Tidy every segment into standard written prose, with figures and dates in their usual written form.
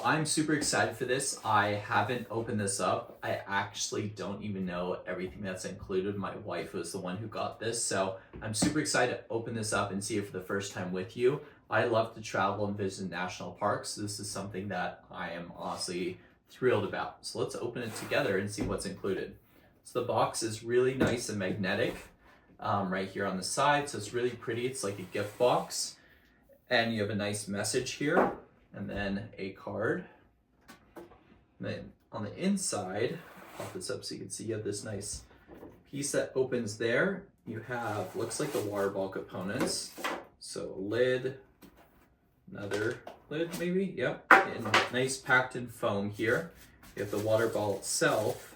I'm super excited for this. I haven't opened this up. I actually don't even know everything that's included. My wife was the one who got this, so I'm super excited to open this up and see it for the first time with you. I love to travel and visit national parks. This is something that I am honestly thrilled about. So let's open it together and see what's included. So the box is really nice and magnetic right here on the side. So it's really pretty. It's like a gift box. And you have a nice message here, and then a card. And then on the inside, pop this up so you can see you have this nice piece that opens there. You have, looks like the water ball components. So a lid, another lid maybe, yep. And nice packed in foam here. You have the water ball itself.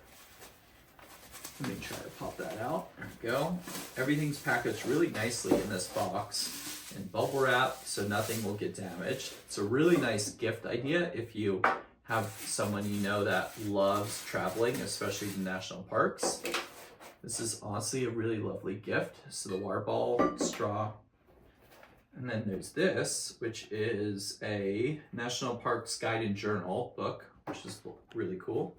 Let me try to pop that out. There we go. Everything's packaged really nicely in this box. And bubble wrap so nothing will get damaged. It's a really nice gift idea if you have someone you know that loves traveling, especially to national parks. This is honestly a really lovely gift. So the water ball, straw, and then there's this, which is a National Parks Guide and Journal book, which is really cool.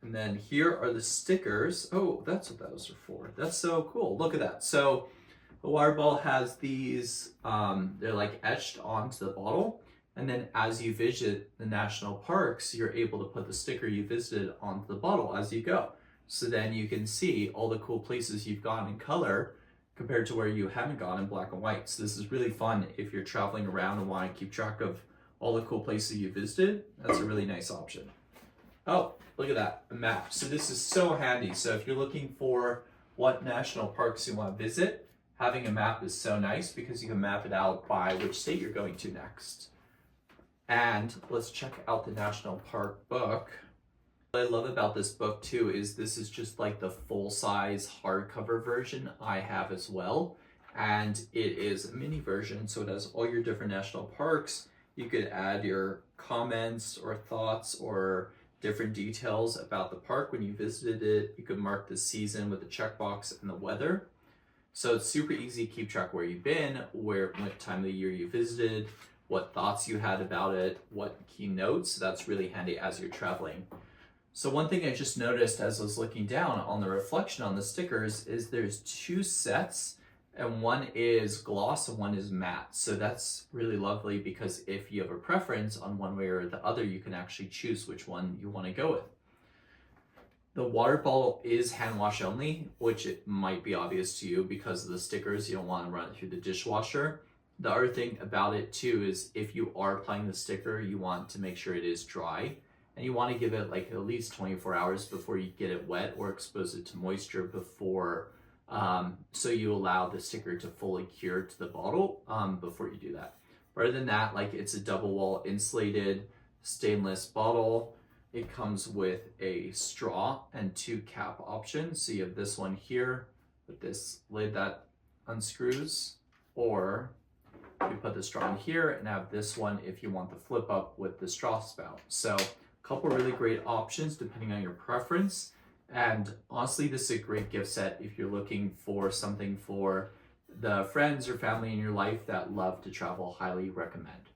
And then here are the stickers. Oh, that's what those are for. That's so cool. Look at that. So the water ball has these, they're like etched onto the bottle. And then as you visit the national parks, you're able to put the sticker you visited onto the bottle as you go. So then you can see all the cool places you've gone in color compared to where you haven't gone in black and white. So this is really fun if you're traveling around and want to keep track of all the cool places you visited. That's a really nice option. Oh, look at that, a map. So this is so handy. So if you're looking for what national parks you want to visit, having a map is so nice because you can map it out by which state you're going to next. And let's check out the National Park book. What I love about this book too is this is just like the full-size hardcover version I have as well. And it is a mini version, so it has all your different national parks. You could add your comments or thoughts or different details about the park when you visited it. You could mark the season with the checkbox and the weather. So it's super easy to keep track where you've been, what time of the year you visited, what thoughts you had about it, what key notes. So that's really handy as you're traveling. So one thing I just noticed as I was looking down on the reflection on the stickers is there's two sets, and one is gloss and one is matte. So that's really lovely because if you have a preference on one way or the other, you can actually choose which one you want to go with. The water bottle is hand wash only, which it might be obvious to you because of the stickers. You don't want to run it through the dishwasher. The other thing about it too is if you are applying the sticker, you want to make sure it is dry, and you want to give it like at least 24 hours before you get it wet or expose it to moisture before, so you allow the sticker to fully cure to the bottle before you do that. Other than that, like it's a double wall insulated stainless bottle. It comes with a straw and two cap options. So you have this one here with this lid that unscrews, or you put the straw in here and have this one if you want the flip up with the straw spout. So a couple really great options depending on your preference. And honestly, this is a great gift set if you're looking for something for the friends or family in your life that love to travel. Highly recommend.